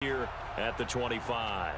here at the 25.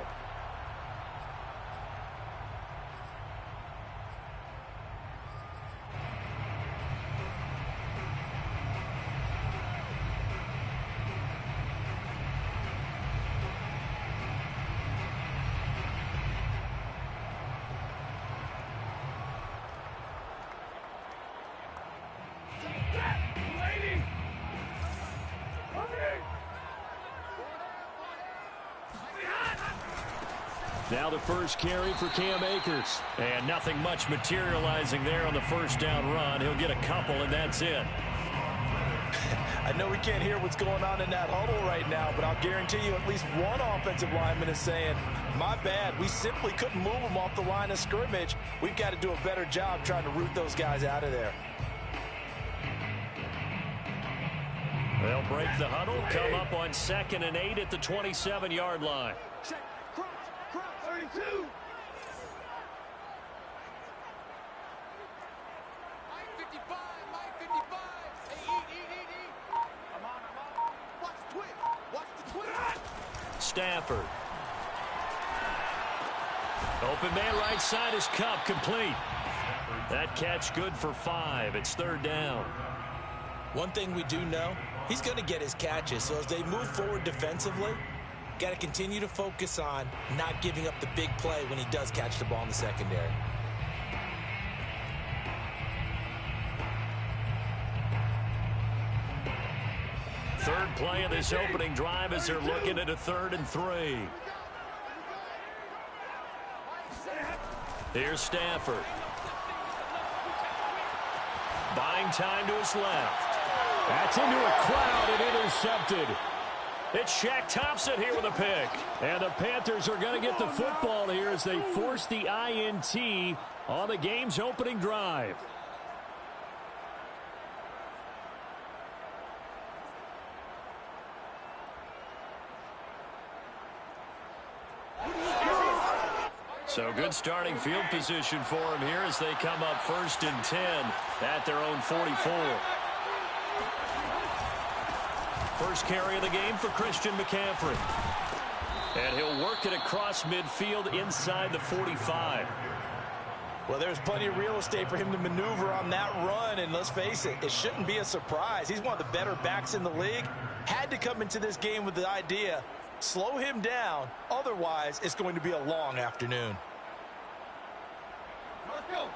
Now the first carry for Cam Akers. And nothing much materializing there on the first down run. He'll get a couple, and that's it. I know we can't hear what's going on in that huddle right now, but I'll guarantee you at least one offensive lineman is saying, my bad, we simply couldn't move them off the line of scrimmage. We've got to do a better job trying to root those guys out of there. They'll break the huddle, come up on 2nd and 8 at the 27-yard line. Check, cross, 32. Mike 55. Hey, I'm on. Watch the twist. Stafford. Open man right side is Cup, complete. That catch good for 5. It's 3rd down. One thing we do know, he's going to get his catches. So as they move forward defensively, got to continue to focus on not giving up the big play when he does catch the ball in the secondary. Third play of this opening drive as they're looking at a 3rd and 3. Here's Stafford. Buying time to his left. That's into a crowd and intercepted. It's Shaq Thompson here with a pick. And the Panthers are going to get the football here as they force the INT on the game's opening drive. So good starting field position for him here as they come up 1st and 10 at their own 44. First carry of the game for Christian McCaffrey. And he'll work it across midfield inside the 45. Well, there's plenty of real estate for him to maneuver on that run, and let's face it, it shouldn't be a surprise. He's one of the better backs in the league. Had to come into this game with the idea, slow him down, otherwise it's going to be a long afternoon. Let's go.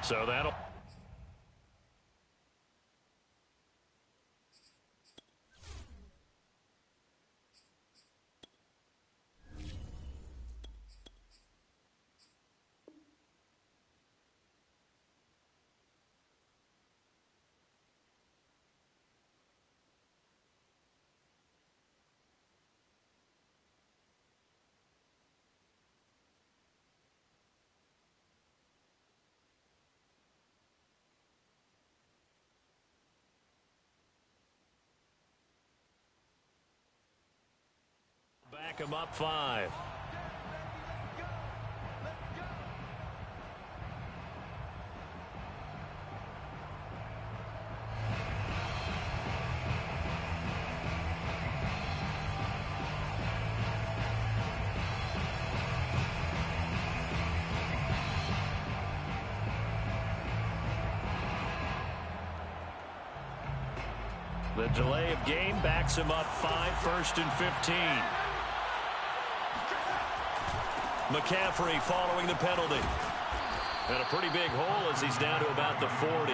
So that'll... Back him up 5. The delay of game backs him up 5, 1st and 15. McCaffrey following the penalty. And a pretty big hole as he's down to about the 40.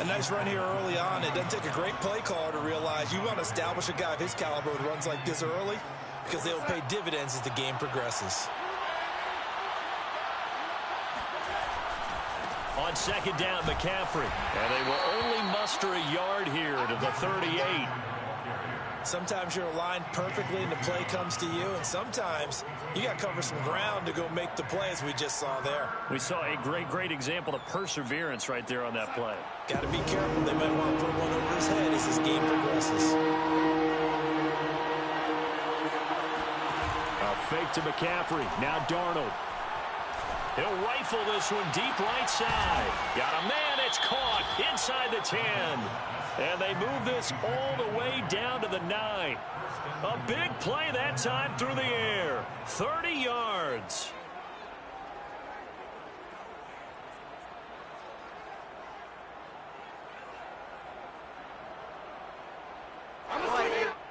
A nice run here early on. It doesn't take a great play caller to realize you want to establish a guy of his caliber who runs like this early because they will pay dividends as the game progresses. On 2nd down, McCaffrey. And they will only muster a yard here to the 38. Sometimes you're aligned perfectly and the play comes to you, and sometimes you got to cover some ground to go make the play, as we just saw there. We saw a great example of perseverance right there on that play. Got to be careful. They might want to put one over his head as this game progresses. A fake to McCaffrey. Now Darnold. He'll rifle this one deep right side. Got a man. It's caught inside the 10. And they move this all the way down to the 9. A big play that time through the air. 30 yards.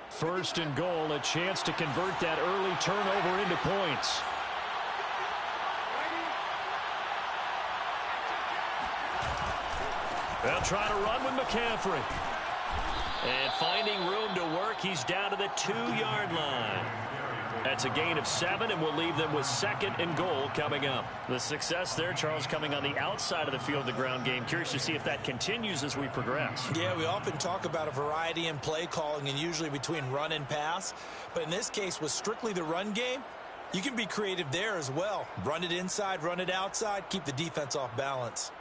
First and goal, a chance to convert that early turnover into points. They'll try to run with McCaffrey. And finding room to work, he's down to the 2-yard line. That's a gain of 7, and we'll leave them with second and goal coming up. The success there, Charles, coming on the outside of the field, the ground game. Curious to see if that continues as we progress. Yeah, we often talk about a variety in play calling and usually between run and pass. But in this case, with strictly the run game, you can be creative there as well. Run it inside, run it outside, keep the defense off balance.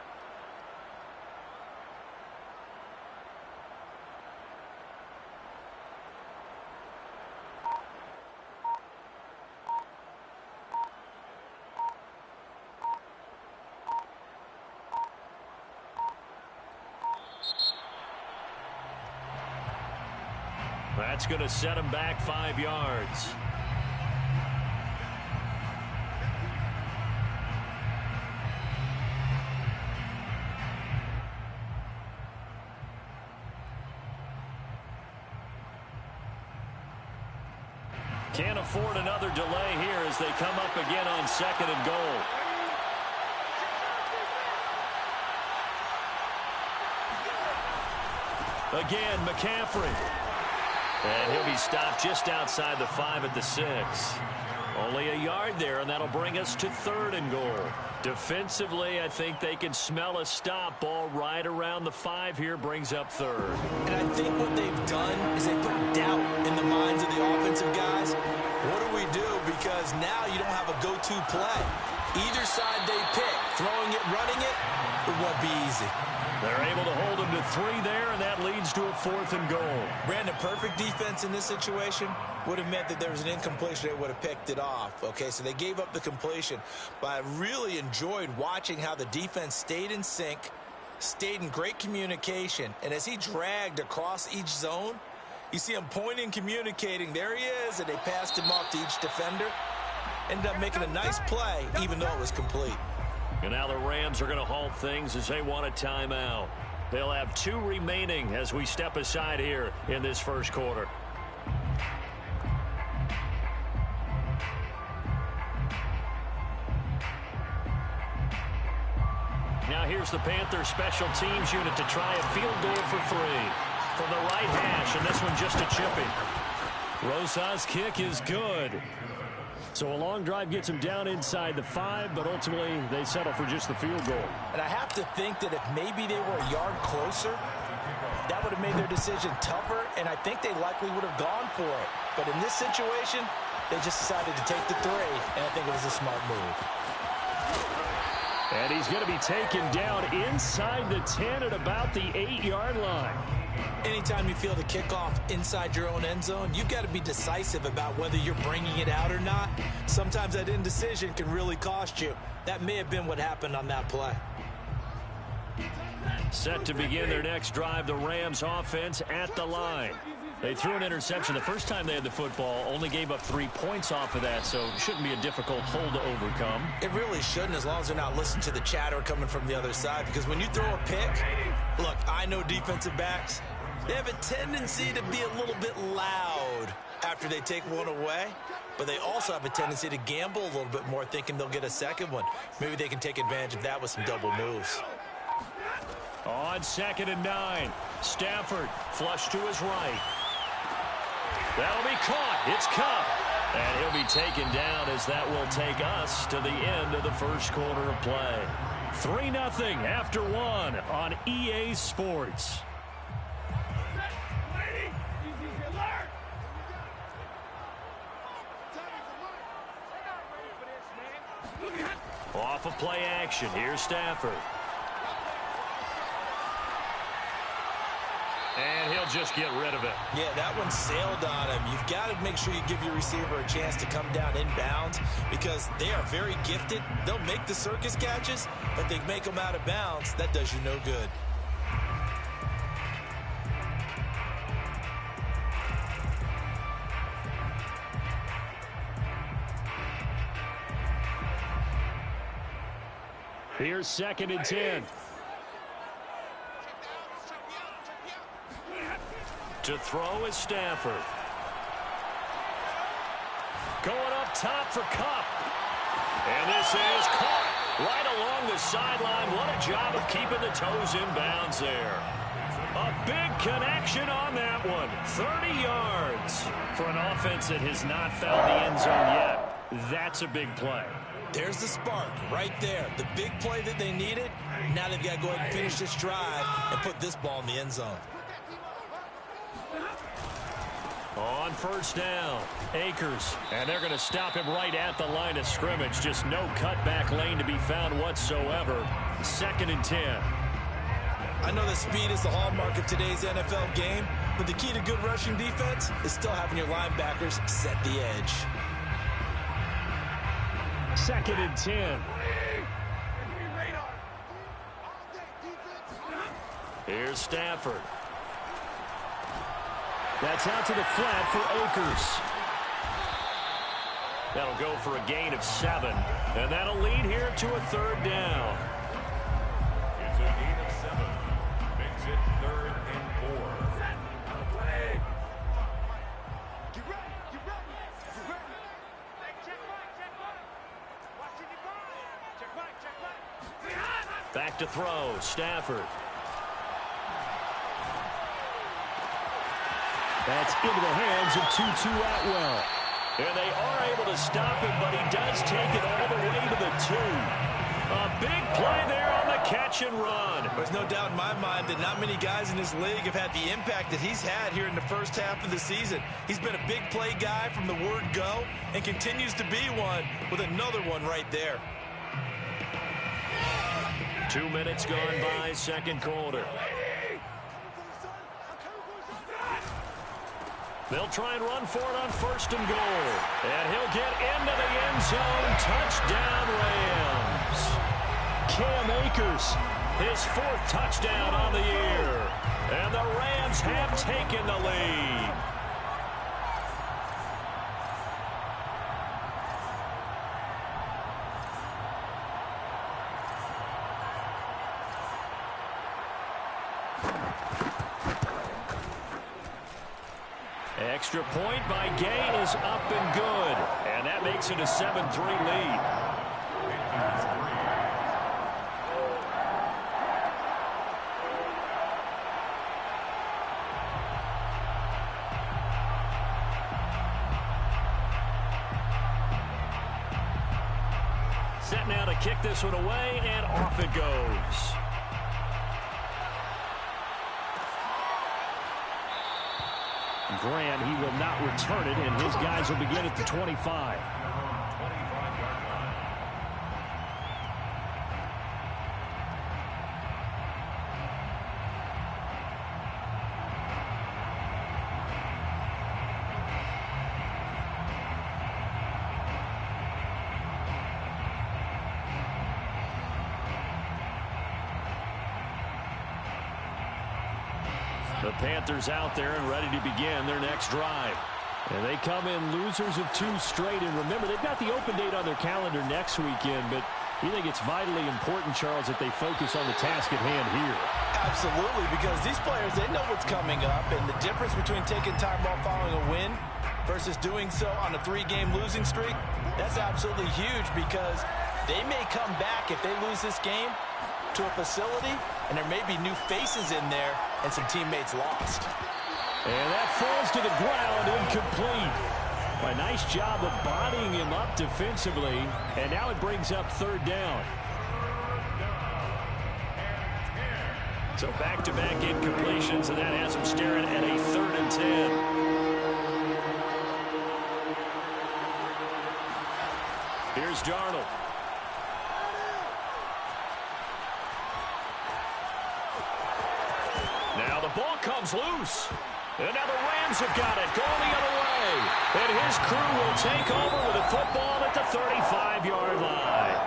That's going to set him back 5 yards. Can't afford another delay here as they come up again on second and goal. Again, McCaffrey. And he'll be stopped just outside the 5 at the 6. Only a yard there, and that'll bring us to third and goal. Defensively, I think they can smell a stop. Ball right around the 5 here, brings up third. And I think what they've done is they put doubt in the minds of the offensive guys. What do we do? Because now you don't have a go-to play. Either side they pick, throwing it, running it won't be easy. They're able to hold him to 3 there, and that leads to a fourth and goal. Brandon, perfect defense in this situation would have meant that there was an incompletion. They would have picked it off. Okay, so they gave up the completion. But I really enjoyed watching how the defense stayed in sync, stayed in great communication. And as he dragged across each zone, you see him pointing, communicating. There he is, and they passed him off to each defender. Ended up making a nice play, even though it was complete. And now the Rams are going to halt things as they want a timeout. They'll have 2 remaining as we step aside here in this first quarter. Now here's the Panthers special teams unit to try a field goal for 3. From the right hash, and this one just a chippy. Rosas' kick is good. So a long drive gets him down inside the 5, but ultimately they settle for just the field goal. And I have to think that if maybe they were a yard closer, that would have made their decision tougher, and I think they likely would have gone for it. But in this situation, they just decided to take the 3, and I think it was a smart move. And he's going to be taken down inside the 10 at about the 8-yard line. Anytime you feel the kickoff inside your own end zone, you've got to be decisive about whether you're bringing it out or not. Sometimes that indecision can really cost you. That may have been what happened on that play. Set to begin their next drive, the Rams offense at the line. They threw an interception the first time they had the football, only gave up 3 points off of that, so it shouldn't be a difficult hole to overcome. It really shouldn't, as long as they're not listening to the chatter coming from the other side, because when you throw a pick, look, I know defensive backs, they have a tendency to be a little bit loud after they take one away, but they also have a tendency to gamble a little bit more, thinking they'll get a second one. Maybe they can take advantage of that with some double moves. On 2nd and 9, Stafford flush to his right. That'll be caught. It's Cup. And he'll be taken down as that will take us to the end of the first quarter of play. 3-0 after 1 on EA Sports. off of play action. Here's Stafford. And he'll just get rid of it. Yeah, that one sailed on him. You've got to make sure you give your receiver a chance to come down inbounds because they are very gifted. They'll make the circus catches, but they make them out of bounds. That does you no good. Here's 2nd and 10. To throw is Stafford. Going up top for Kupp. And this is caught right along the sideline. What a job of keeping the toes in bounds there. A big connection on that one. 30 yards. For an offense that has not found the end zone yet, that's a big play. There's the spark right there. The big play that they needed. Now they've got to go ahead and finish this drive and put this ball in the end zone. On 1st down, Akers. And they're going to stop him right at the line of scrimmage. Just no cutback lane to be found whatsoever. 2nd and 10. I know that speed is the hallmark of today's NFL game, but the key to good rushing defense is still having your linebackers set the edge. 2nd and 10. Here's Stafford. That's out to the flat for Akers. That'll go for a gain of 7. And that'll lead here to a 3rd down. It's a gain of 7. Makes it 3rd and 4. Get ready, get ready, get ready. Check right. Watching you go. Check right. Back to throw, Stafford. That's into the hands of Tutu Atwell. And they are able to stop him, but he does take it all the way to the 2. A big play there on the catch and run. There's no doubt in my mind that not many guys in this league have had the impact that he's had here in the first half of the season. He's been a big play guy from the word go and continues to be one with another one right there. 2 minutes gone by, 2nd quarter. They'll try and run for it on 1st and goal. And he'll get into the end zone. Touchdown, Rams. Cam Akers, his 4th touchdown on the year. And the Rams have taken the lead. Extra point by Gay is up and good. And that makes it a 7-3 lead. Set now to kick this one away, and off it goes. Grant, he will not return it, and his guys will begin at the 25. The Panthers out there and ready to begin their next drive. And they come in losers of 2 straight. And remember, they've got the open date on their calendar next weekend. But you think it's vitally important, Charles, that they focus on the task at hand here? Absolutely, because these players, they know what's coming up. And the difference between taking time off following a win versus doing so on a 3-game losing streak, that's absolutely huge because they may come back if they lose this game to a facility, and there may be new faces in there and some teammates lost. And that falls to the ground, incomplete. A nice job of bodying him up defensively, and now it brings up 3rd down. So back-to-back incompletions, and that has him staring at a 3rd and 10. Here's Darnold. ball comes loose. And now the Rams have got it, going the other way. And his crew will take over with a football at the 35-yard line.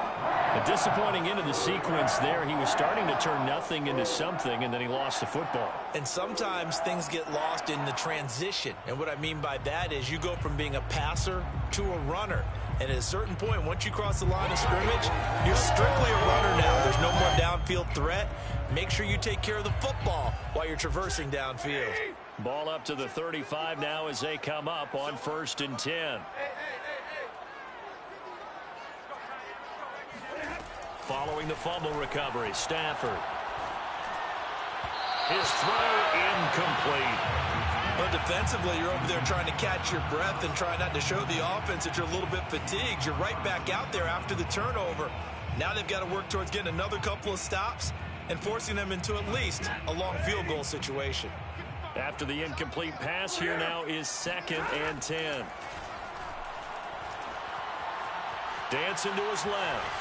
A disappointing end of the sequence there. He was starting to turn nothing into something, and then he lost the football. And sometimes things get lost in the transition. And what I mean by that is you go from being a passer to a runner. And at a certain point, once you cross the line of scrimmage, you're strictly a runner now. There's no more downfield threat. Make sure you take care of the football while you're traversing downfield. Ball up to the 35 now as they come up on 1st and 10. Following the fumble recovery, Stafford. His throw incomplete. Well, defensively, you're over there trying to catch your breath and try not to show the offense that you're a little bit fatigued. You're right back out there after the turnover. Now they've got to work towards getting another couple of stops and forcing them into at least a long field goal situation. After the incomplete pass, here now is 2nd and 10. Dancing to his left.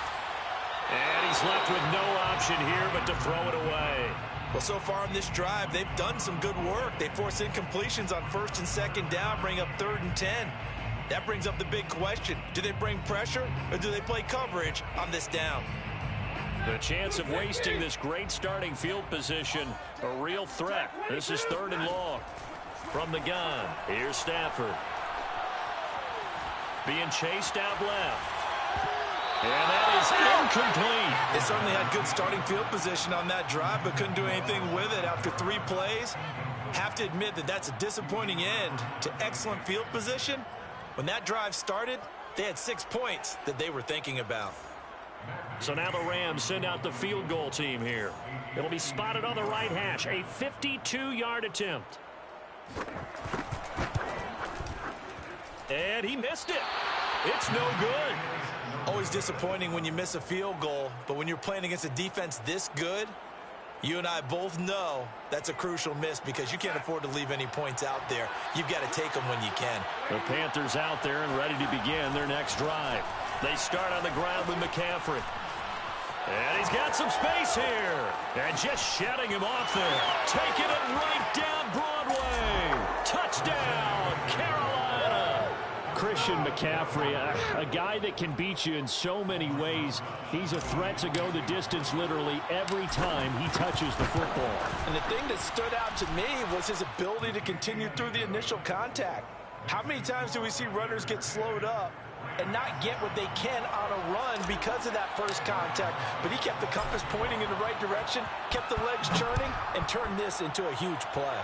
And he's left with no option here but to throw it away. Well, so far in this drive, they've done some good work. They force incompletions on 1st and 2nd down, bring up 3rd and 10. That brings up the big question. Do they bring pressure or do they play coverage on this down? The chance of wasting this great starting field position, a real threat. This is 3rd and long. From the gun, here's Stafford. Being chased out left. And that is incomplete. They certainly had good starting field position on that drive, but couldn't do anything with it after 3 plays. Have to admit that that's a disappointing end to excellent field position. When that drive started, they had 6 points that they were thinking about. So now the Rams send out the field goal team here. It'll be spotted on the right hash. A 52-yard attempt. And he missed it. It's no good. Always disappointing when you miss a field goal, but when you're playing against a defense this good, you and I both know that's a crucial miss because you can't afford to leave any points out there. You've got to take them when you can. The Panthers out there and ready to begin their next drive. They start on the ground with McCaffrey. And he's got some space here. And just shutting him off there. Taking it right down Broadway. Touchdown, Carolina. Christian McCaffrey, a guy that can beat you in so many ways. He's a threat to go the distance literally every time he touches the football. And the thing that stood out to me was his ability to continue through the initial contact. How many times do we see runners get slowed up and not get what they can on a run because of that first contact? But he kept the compass pointing in the right direction, kept the legs churning, and turned this into a huge play.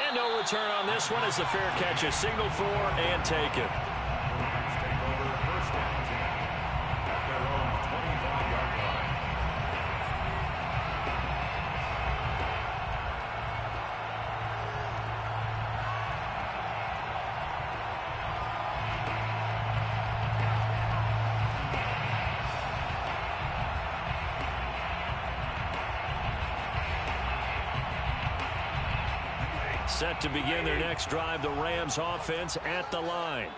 And no return on this one as the fair catch is signaled for and taken. Rams take over 1st and 10 at their own 25-yard line. Set to begin their next drive, the Rams offense at the line.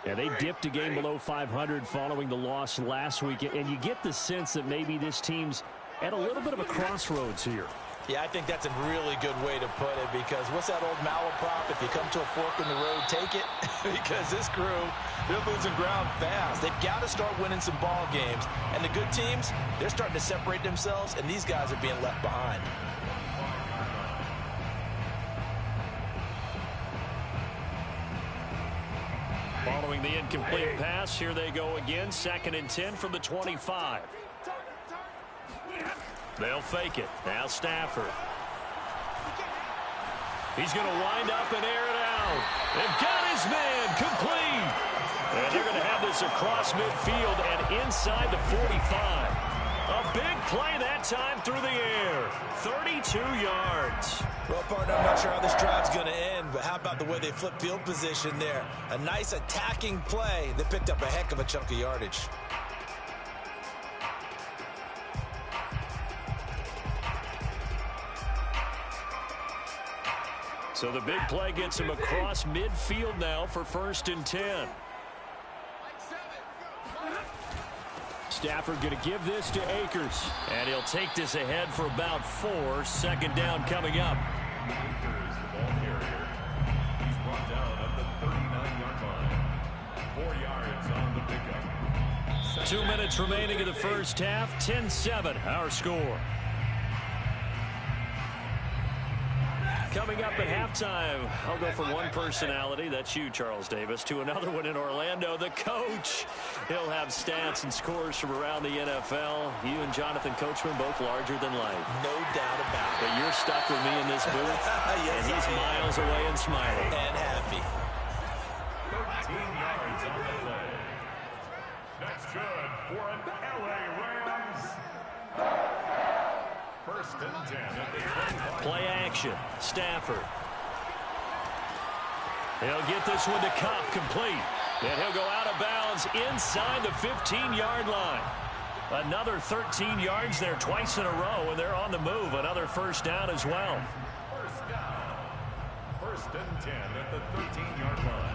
And they dipped a game below 500 following the loss last week. And you get the sense that maybe this team's at a little bit of a crossroads here. Yeah, I think that's a really good way to put it because what's that old malaprop? If you come to a fork in the road, take it. Because this crew, they're losing ground fast. They've got to start winning some ball games. And the good teams, they're starting to separate themselves, and these guys are being left behind. Following the incomplete pass, here they go again. 2nd and 10 from the 25. They'll fake it. Now Stafford. He's going to wind up and air it out. They've got his man complete. And they're going to have this across midfield and inside the 45. A big play that time through the air. 32 yards. Well, partner, I'm not sure how this drive's going to end, but how about the way they flip field position there? A nice attacking play that picked up a heck of a chunk of yardage. So the big play gets him across midfield now for 1st and 10. Stafford going to give this to Akers. And he'll take this ahead for about 4. Second down coming up. Akers, the ball carrier. He's brought down at the 39-yard line. 4 yards on the pickup. 2 minutes remaining in the first half. 10-7, our score. Coming up at halftime, I'll go from one personality, that's you, Charles Davis, to another one in Orlando, the coach. He'll have stats and scores from around the NFL. You and Jonathan Coachman both larger than life. No doubt about it. But you're stuck with me in this booth, Yes, and he's miles away and smiling. And happy. 13 yards on the play. That's good for an LA Rams. First and 10 at the 25. Play action. Stafford. He'll get this one to Cup, complete. And he'll go out of bounds inside the 15-yard line. Another 13 yards there twice in a row, and they're on the move. Another first down as well. First down. First and 10 at the 13-yard line.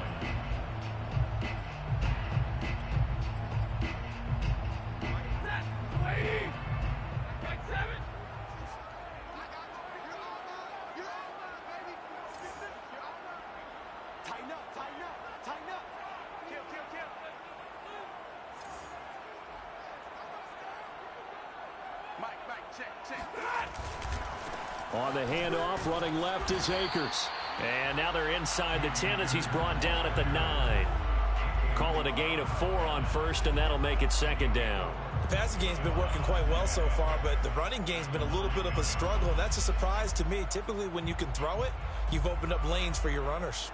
On the handoff, running left is Akers. And now they're inside the 10 as he's brought down at the 9. Call it a gain of 4 on first, and that'll make it second down. The passing game's been working quite well so far, but the running game's been a little bit of a struggle, and that's a surprise to me. Typically, when you can throw it, you've opened up lanes for your runners.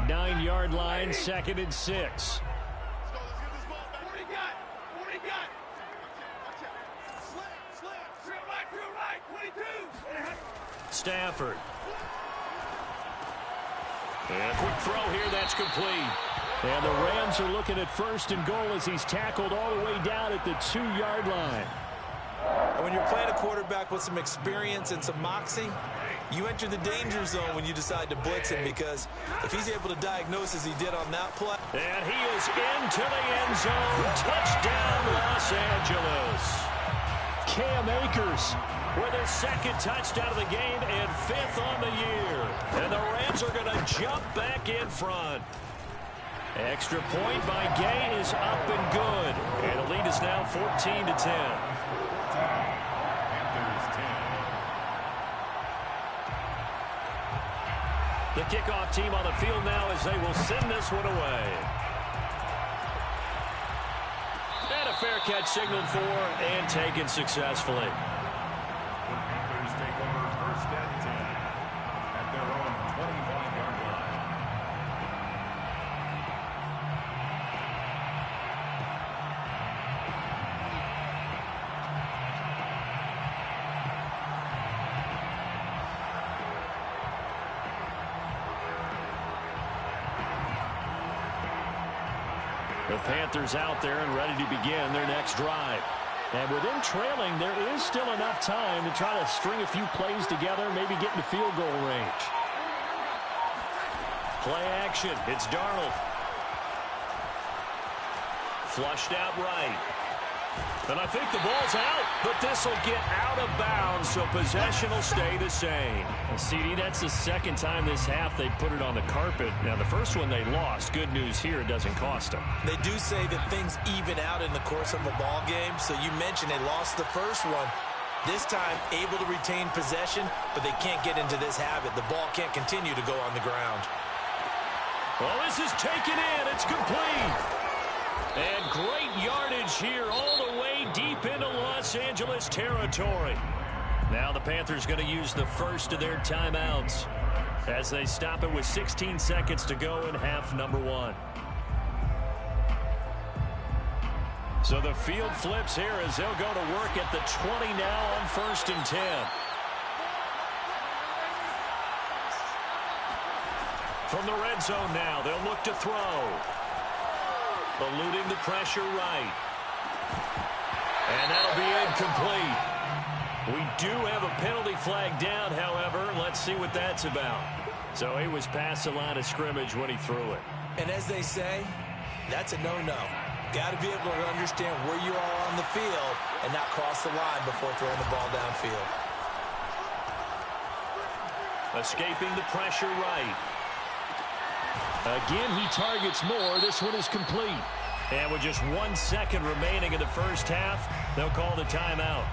9-yard line, 2nd and 6. Stafford. And a quick throw here, that's complete. And the Rams are looking at first and goal as he's tackled all the way down at the 2-yard line. And when you're playing a quarterback with some experience and some moxie, you enter the danger zone when you decide to blitz him, because if he's able to diagnose as he did on that play. And he is into the end zone. Touchdown, Los Angeles. Cam Akers with his 2nd touchdown of the game and 5th on the year. And the Rams are going to jump back in front. Extra point by Gay is up and good. And the lead is now 14-10. Panthers 10. The kickoff team on the field now as they will send this one away. And a fair catch signaled for and taken successfully. The Panthers take over first and 10 at their own 25-yard line. The Panthers out there and ready to begin their next drive. And with them trailing, there is still enough time to try to string a few plays together, maybe get into field goal range. Play action. It's Darnold. Flushed out right. And I think the ball's out, but this will get out of bounds, so possession will stay the same. CD, that's the 2nd time this half they put it on the carpet. Now, the first one they lost. Good news here, it doesn't cost them. They do say that things even out in the course of a ball game. So you mentioned they lost the first one. This time, able to retain possession, but they can't get into this habit. The ball can't continue to go on the ground. Well, this is taken in. It's complete. And great yardage here all the way deep into Los Angeles territory. Now the Panthers going to use the first of their timeouts as they stop it with 16 seconds to go in half number 1. So the field flips here as they'll go to work at the 20 now on 1st and 10. From the red zone now, they'll look to throw. Eluding the pressure right. And that'll be incomplete. We do have a penalty flag down, however. Let's see what that's about. So he was past the line of scrimmage when he threw it. And as they say, that's a no-no. Got to be able to understand where you are on the field and not cross the line before throwing the ball downfield. Escaping the pressure right. Again, he targets more. This one is complete. And with just 1 second remaining in the first half, they'll call the timeout.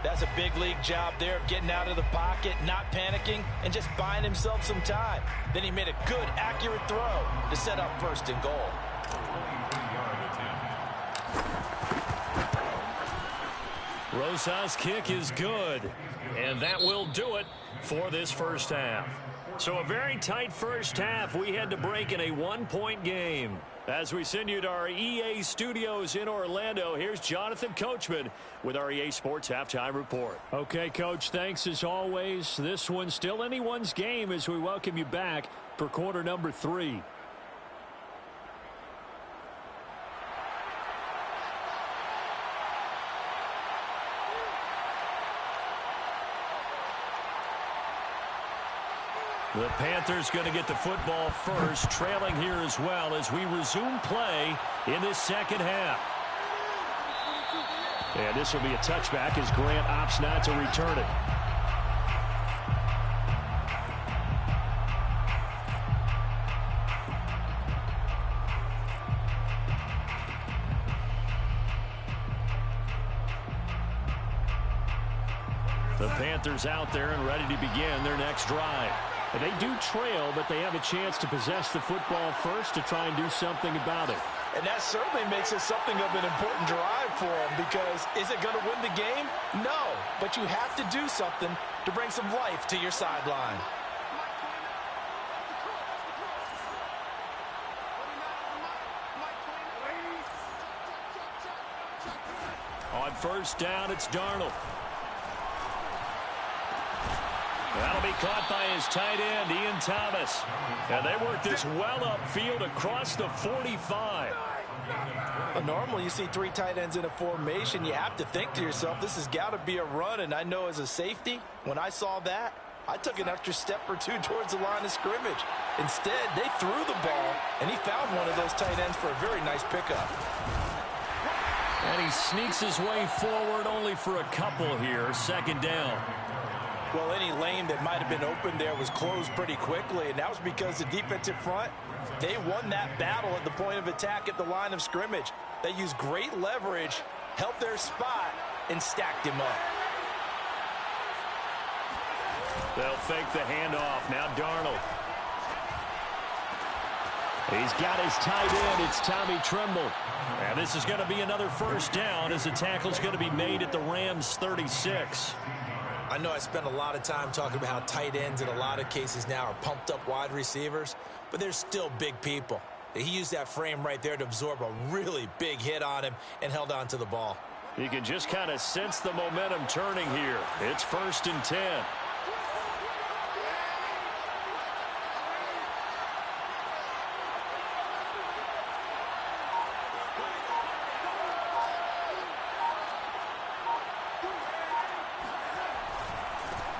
That's a big league job there of getting out of the pocket, not panicking, and just buying himself some time. Then he made a good, accurate throw to set up first and goal. Rosas' kick is good, and that will do it for this first half. So a very tight first half. We had to break in a 1-point game. As we send you to our EA studios in Orlando, here's Jonathan Coachman with our EA Sports Halftime Report. Okay, Coach, thanks as always. This one's still anyone's game as we welcome you back for quarter number 3. The Panthers going to get the football first, trailing here as well as we resume play in this second half. And this will be a touchback as Grant opts not to return it. The Panthers out there and ready to begin their next drive. And they do trail, but they have a chance to possess the football first to try and do something about it. And that certainly makes it something of an important drive for them, because is it going to win the game? No, but you have to do something to bring some life to your sideline. On first down, it's Darnold. That'll be caught by his tight end, Ian Thomas. And they work this well upfield across the 45. Well, normally you see 3 tight ends in a formation. You have to think to yourself, this has got to be a run. And I know as a safety, when I saw that, I took an extra step or 2 towards the line of scrimmage. Instead, they threw the ball, and he found one of those tight ends for a very nice pickup. And he sneaks his way forward only for a couple here. Second down. Well, any lane that might have been open there was closed pretty quickly, and that was because the defensive front, they won that battle at the point of attack at the line of scrimmage. They used great leverage, helped their spot, and stacked him up. They'll fake the handoff. Now Darnold. He's got his tight end. It's Tommy Tremble. And this is going to be another first down as the tackle's going to be made at the Rams' 36. I know I spent a lot of time talking about how tight ends in a lot of cases now are pumped up wide receivers, but they're still big people. He used that frame right there to absorb a really big hit on him and held on to the ball. You can just kind of sense the momentum turning here. It's 1st and 10.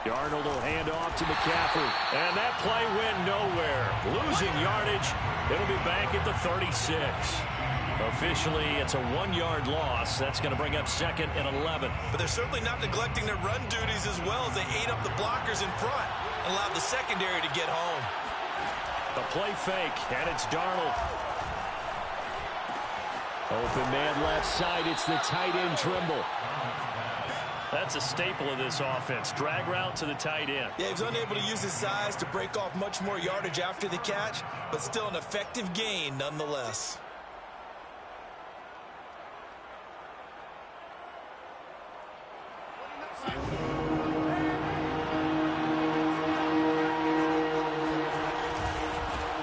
Darnold will hand off to McCaffrey. And that play went nowhere. Losing yardage. It'll be back at the 36. Officially, it's a 1-yard loss. That's going to bring up 2nd and 11. But they're certainly not neglecting their run duties as well, as they ate up the blockers in front and allowed the secondary to get home. The play fake, and it's Darnold. Open man left side. It's the tight end Trimble. That's a staple of this offense. Drag route to the tight end. Yeah, he was unable to use his size to break off much more yardage after the catch, but still an effective gain nonetheless.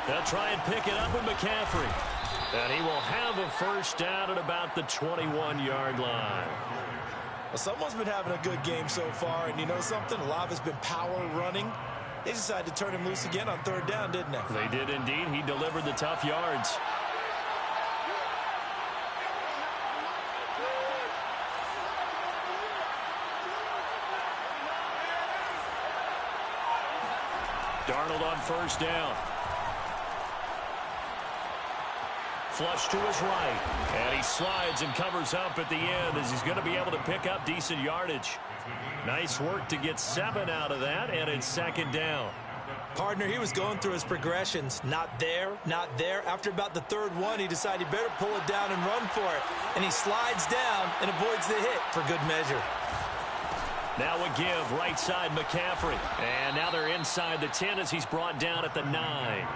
They'll try and pick it up with McCaffrey. And he will have a first down at about the 21-yard line. Well, someone's been having a good game so far, and you know something? A lot of it's been power running. They decided to turn him loose again on 3rd down, didn't they? They did indeed. He delivered the tough yards. Darnold on first down. Flush to his right. And he slides and covers up at the end as he's going to be able to pick up decent yardage. Nice work to get 7 out of that, and it's second down. Partner, he was going through his progressions. Not there, not there. After about the third one, he decided he better pull it down and run for it. And he slides down and avoids the hit for good measure. Now a give, right side McCaffrey. And now they're inside the 10 as he's brought down at the 9.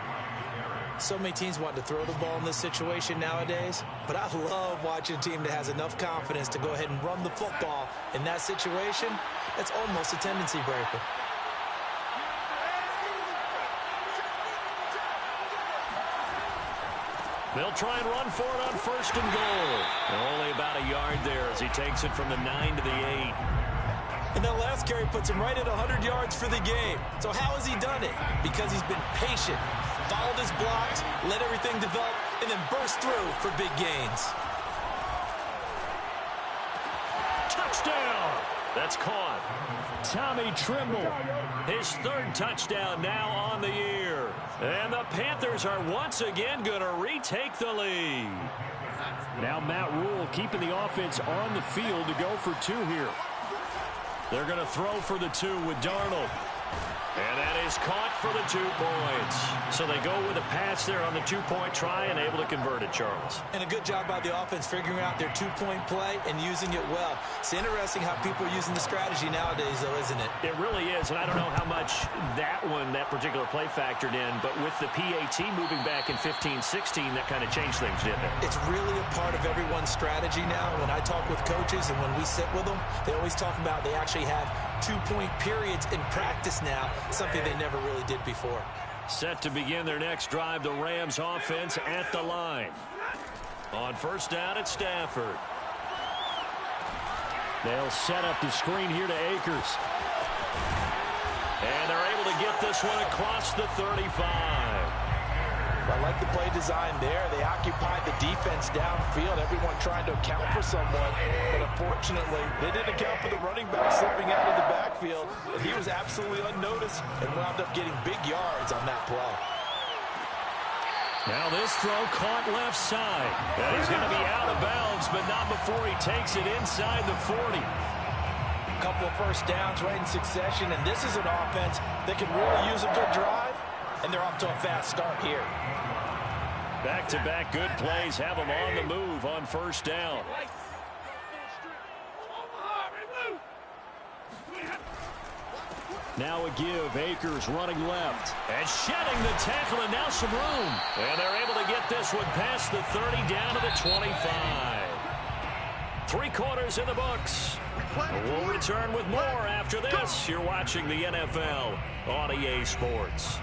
So many teams want to throw the ball in this situation nowadays, but I love watching a team that has enough confidence to go ahead and run the football in that situation. That's almost a tendency breaker. They'll try and run for it on first and goal. Only about a yard there as he takes it from the 9 to the 8. And that last carry puts him right at 100 yards for the game. So how has he done it? Because he's been patient, followed his blocks, let everything develop, and then burst through for big gains. Touchdown! That's caught. Tommy Trimble, his 3rd touchdown now on the year. And the Panthers are once again going to retake the lead. Now Matt Rule keeping the offense on the field to go for 2 here. They're going to throw for the 2 with Darnold. And that is caught for the 2 points. So they go with a pass there on the 2-point try and able to convert it, Charles. And a good job by the offense figuring out their 2-point play and using it well. It's interesting how people are using the strategy nowadays, though, isn't it? It really is, and I don't know how much that particular play factored in, but with the PAT moving back in 15-16, that kind of changed things, didn't it? It's really a part of everyone's strategy now. When I talk with coaches and when we sit with them, they always talk about they actually have 2-point periods in practice now, something they never really did before. Set to begin their next drive, the Rams offense at the line. On first down, it's Stafford. They'll set up the screen here to Akers. And they're able to get this one across the 35. I like the play design there. They occupied the defense downfield, everyone trying to account for someone. But unfortunately, they didn't account for the running back slipping out of the backfield. And he was absolutely unnoticed and wound up getting big yards on that play. Now this throw caught left side. And he's going to be out of bounds, but not before he takes it inside the 40. A couple of first downs right in succession, and this is an offense that can really use a good drive. And they're off to a fast start here. Back-to-back good plays have them on the move on first down. Now a give. Akers running left. And shedding the tackle, and now some room. And they're able to get this one past the 30 down to the 25. 3 quarters in the books. We'll return with more after this. You're watching the NFL on EA Sports.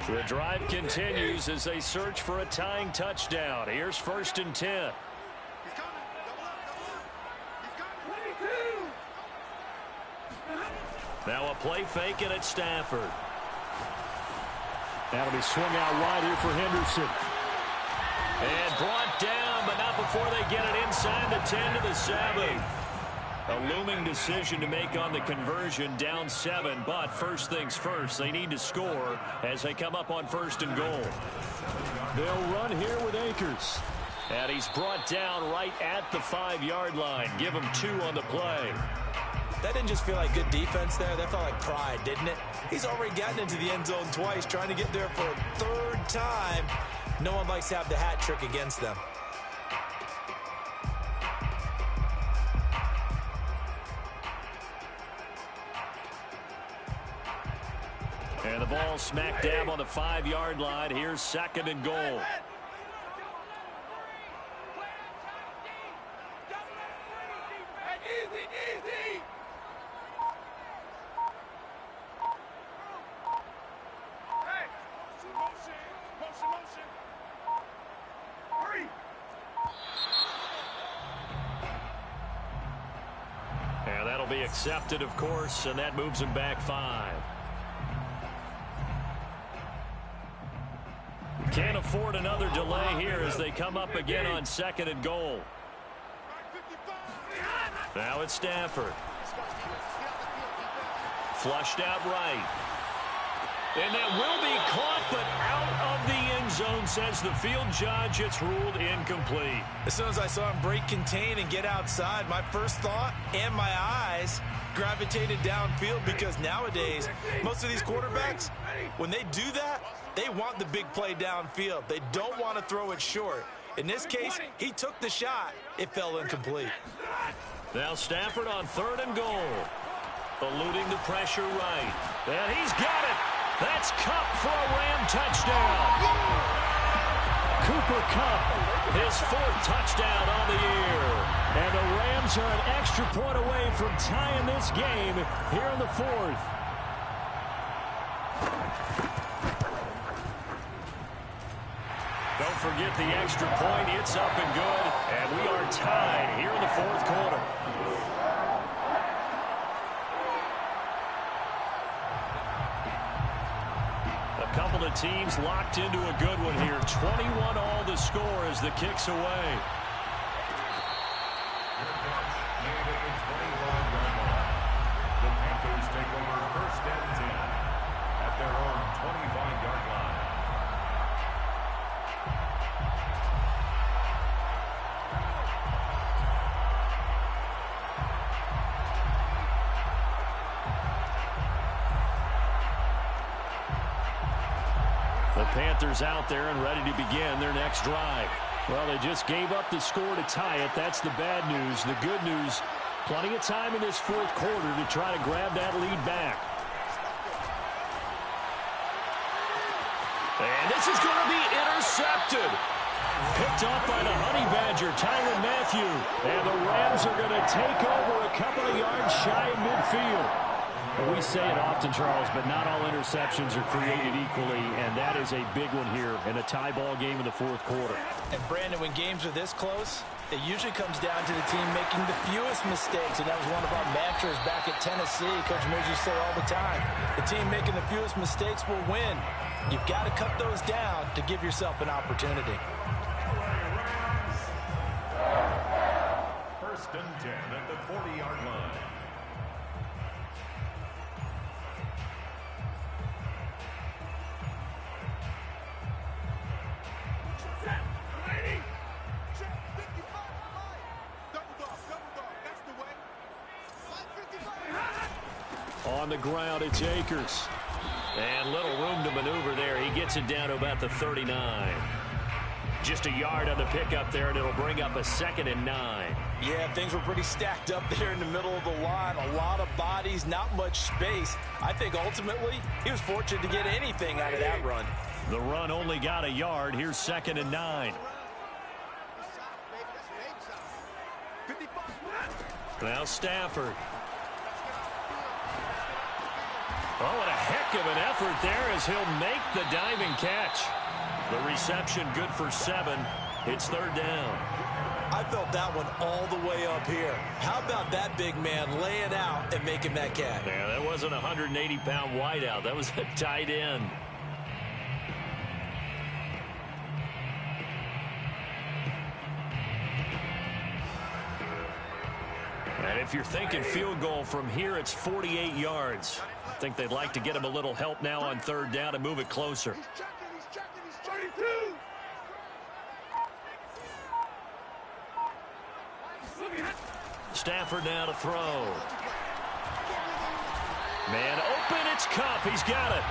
The drive continues as they search for a tying touchdown. Here's first and 10. Now a play fake, and it's Stafford. That'll be swung out wide here for Henderson. And brought down, but not before they get it inside the 10 to the 7. A looming decision to make on the conversion, down 7, but first things first, they need to score as they come up on first and goal. They'll run here with Akers. And he's brought down right at the 5-yard line. Give him 2 on the play. That didn't just feel like good defense there. That felt like pride, didn't it? He's already gotten into the end zone twice, trying to get there for a 3rd time. No one likes to have the hat trick against them. And the ball smack dab on the 5-yard line. Here's second and goal. And that'll be accepted, of course, and that moves him back 5. afford another delay here as they come up again on 2nd and goal. Now it's Stafford. Flushed out right. And that will be caught, but out of the end zone, says the field judge. It's ruled incomplete. As soon as I saw him break contain and get outside, my first thought and my eyes gravitated downfield, because nowadays, most of these quarterbacks, when they do that, they want the big play downfield. They don't want to throw it short. In this case, he took the shot. It fell incomplete. Now Stafford on 3rd and goal. Eluding the pressure right. And he's got it. That's Kupp for a Ram touchdown. Cooper Kupp, his 4th touchdown on the year. And the Rams are an extra point away from tying this game here in the 4th. Don't forget the extra point. It's up and good. And we are tied here in the 4th quarter. A couple of teams locked into a good one here. 21 all the score as the kick's away. The Panthers take over 1st and 10 at their own 25-yard line. The Panthers out there and ready to begin their next drive. Well, they just gave up the score to tie it. That's the bad news. The good news, plenty of time in this 4th quarter to try to grab that lead back. And this is going to be intercepted. Picked off by the Honey Badger, Tyrann Mathieu. And the Rams are going to take over a couple of yards shy of midfield. We say it often, Charles, but not all interceptions are created equally, and that is a big one here in a tie ball game in the 4th quarter. And, Brandon, when games are this close, it usually comes down to the team making the fewest mistakes, and that was one of our mantras back at Tennessee. Coach Mears used to say all the time, the team making the fewest mistakes will win. You've got to cut those down to give yourself an opportunity. 1st and 10 at the 40-yard line. On the ground, it's Akers. And little room to maneuver there. He gets it down to about the 39. Just a yard on the pickup there, and it'll bring up a 2nd and 9. Yeah, things were pretty stacked up there in the middle of the line. A lot of bodies, not much space. I think ultimately he was fortunate to get anything out of that run. The run only got a yard. Here's 2nd and 9. Now Stafford. Oh, and a heck of an effort there as he'll make the diving catch. The reception good for 7. It's 3rd down. I felt that one all the way up here. How about that big man laying out and making that catch? Yeah, that wasn't a 180-pound wideout. That was a tight end. And if you're thinking field goal from here, it's 48 yards. I think they'd like to get him a little help now on 3rd down and move it closer. He's checking, 32. Stafford now to throw. Man open, it's Kupp. He's got it.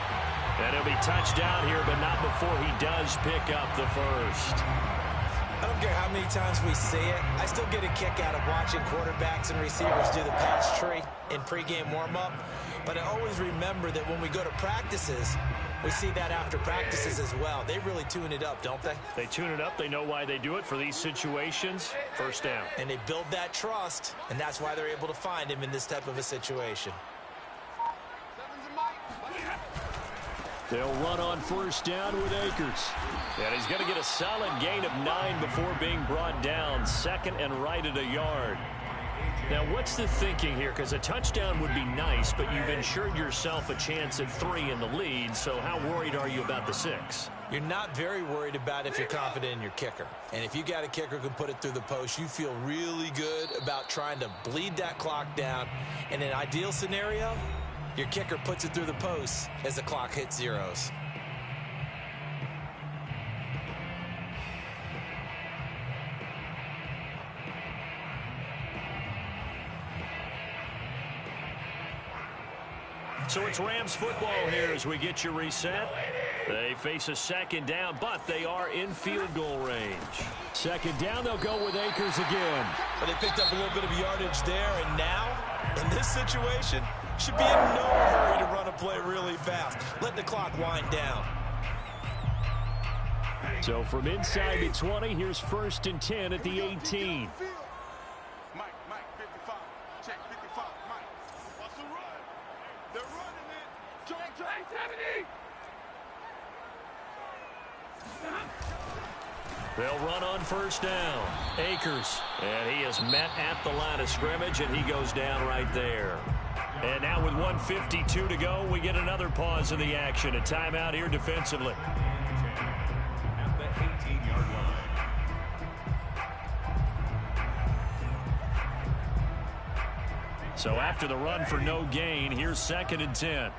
And he'll be touched down here, but not before he does pick up the 1st. I don't care how many times we see it. I still get a kick out of watching quarterbacks and receivers do the pass tree in pregame warm-up. But I always remember that when we go to practices, we see that after practices as well. They really tune it up, don't they? They tune it up. They know why they do it for these situations. 1st down. And they build that trust, and that's why they're able to find him in this type of a situation. They'll run on 1st down with Akers. And he's going to get a solid gain of 9 before being brought down. 2nd and right at a yard. Now, what's the thinking here? Because a touchdown would be nice, but you've ensured yourself a chance at 3 in the lead, so how worried are you about the 6? You're not very worried about if you're confident in your kicker. And if you got a kicker who can put it through the post, you feel really good about trying to bleed that clock down. In an ideal scenario, your kicker puts it through the post as the clock hits zeros. So it's Rams football here as we get you reset. They face a second down, but they are in field goal range. Second down, they'll go with Akers again. But they picked up a little bit of yardage there, and now, in this situation, should be in no hurry to run a play really fast. Let the clock wind down. So from inside the 20, here's 1st and 10 at the 18. Mike, 55. Check 55, Mike. What's the run? They're running it. Check 70. They'll run on 1st down. Akers. And he is met at the line of scrimmage, and he goes down right there. And now with 1:52 to go, we get another pause in the action. A timeout here defensively. At the 18-yard line. So after the run for no gain, here's 2nd and 10.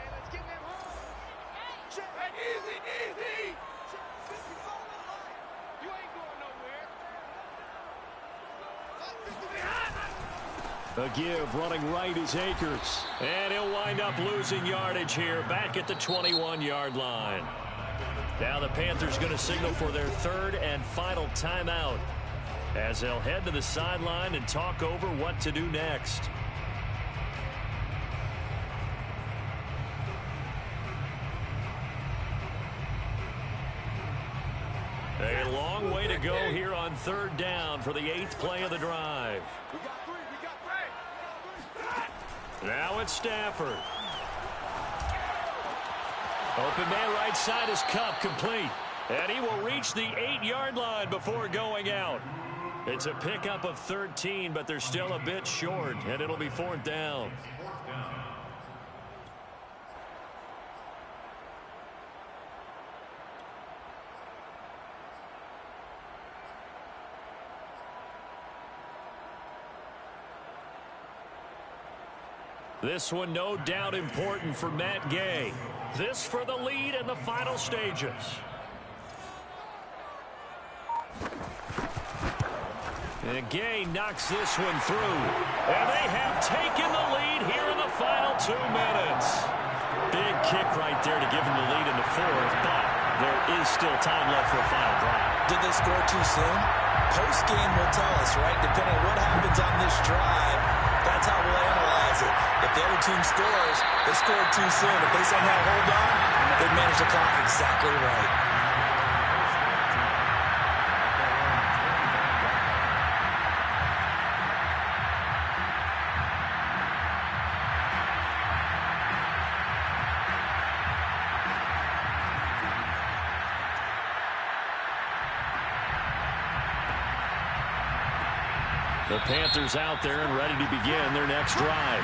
Easy. You ain't going nowhere. A give running right is Akers. And he'll wind up losing yardage here back at the 21-yard line. Now the Panthers going to signal for their 3rd and final timeout as they'll head to the sideline and talk over what to do next. A long way to go here on 3rd down for the 8th play of the drive. We got three. Now it's Stafford. Open man right side is Cup, complete. And he will reach the 8-yard line before going out. It's a pickup of 13, but they're still a bit short, and it'll be 4th down. This one no doubt important for Matt Gay. This for the lead in the final stages. And Gay knocks this one through. And they have taken the lead here in the final 2 minutes. Big kick right there to give them the lead in the 4th, but there is still time left for a final drive. Did they score too soon? Post-game will tell us, right? Depending on what happens on this drive, that's how we'll analyze it. If the other team scores, they scored too soon. If they somehow hold on, they manage the clock exactly right. The Panthers out there and ready to begin their next drive.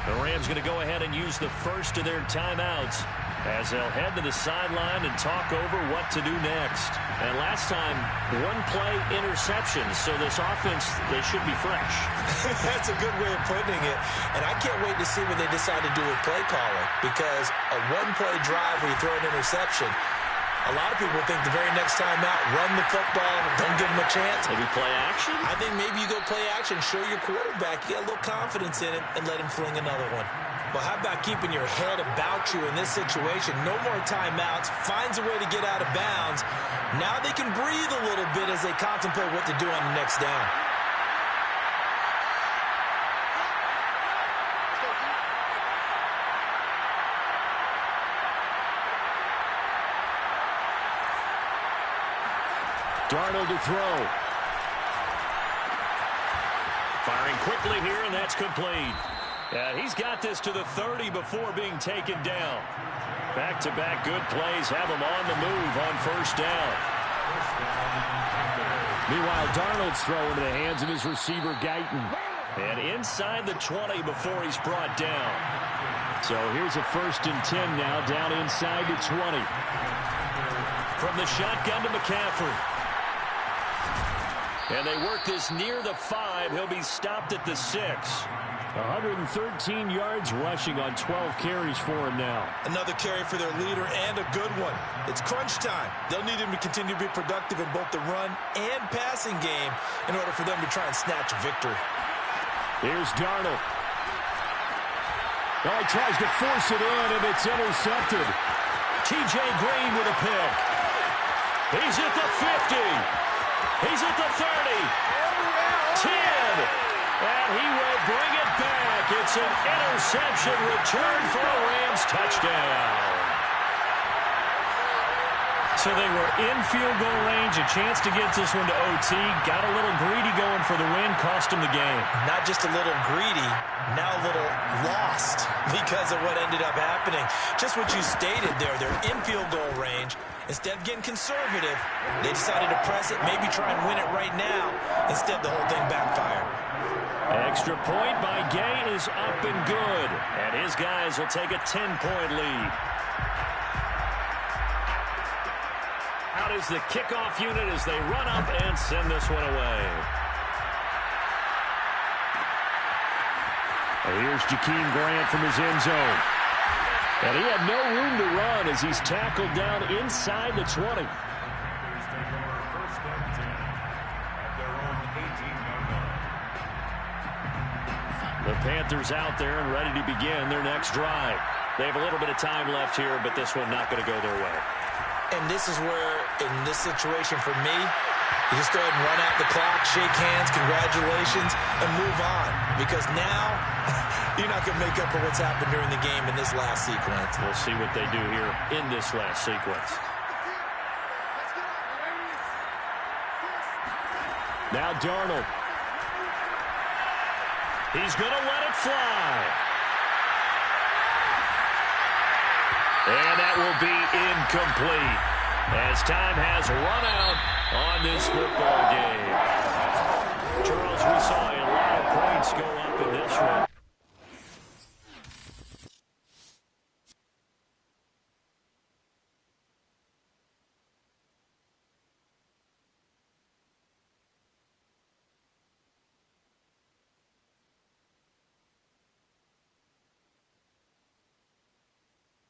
The Rams going to go ahead and use the first of their timeouts as they'll head to the sideline and talk over what to do next. And last time, 1-play interception, so this offense, they should be fresh. That's a good way of putting it. And I can't wait to see what they decide to do with play calling, because a 1-play drive where you throw an interception, a lot of people think the very next time out, run the football, don't give them a chance. Maybe play action? I think maybe you go play action, show your quarterback, you got a little confidence in it, and let him fling another one. Well, how about keeping your head about you in this situation? No more timeouts, finds a way to get out of bounds. Now they can breathe a little bit as they contemplate what to do on the next down. Darnold to throw. Firing quickly here, and that's complete. And he's got this to the 30 before being taken down. Back-to-back good plays have him on the move on 1st down. Meanwhile, Darnold's throw into the hands of his receiver, Guyton. And inside the 20 before he's brought down. So here's a 1st and 10 now, down inside the 20. From the shotgun to McCaffrey. And they work this near the 5. He'll be stopped at the 6. 113 yards rushing on 12 carries for him now. Another carry for their leader and a good one. It's crunch time. They'll need him to continue to be productive in both the run and passing game in order for them to try and snatch a victory. Here's Darnold. Oh, he tries to force it in, and it's intercepted. T.J. Green with a pick. He's at the 50. He's at the 30. 10. And he will bring it back. It's an interception return for a Rams touchdown. So they were in field goal range, a chance to get this one to OT. Got a little greedy going for the win, cost him the game. Not just a little greedy, now a little lost because of what ended up happening. Just what you stated there, they're in field goal range. Instead of getting conservative, they decided to press it, maybe try and win it right now. Instead, the whole thing backfired. Extra point by Gay is up and good. And his guys will take a 10-point lead. Out is the kickoff unit as they run up and send this one away. And here's Jakeem Grant from his end zone. And he had no room to run as he's tackled down inside the 20. The Panthers out there and ready to begin their next drive. They have a little bit of time left here, but this one not going to go their way. And this is where, in this situation for me, you just go ahead and run out the clock, shake hands, congratulations, and move on. Because now, you're not going to make up for what's happened during the game in this last sequence. We'll see what they do here in this last sequence. Now Darnold. He's going to let it fly. And that will be incomplete as time has run out on this football game. Charles, we saw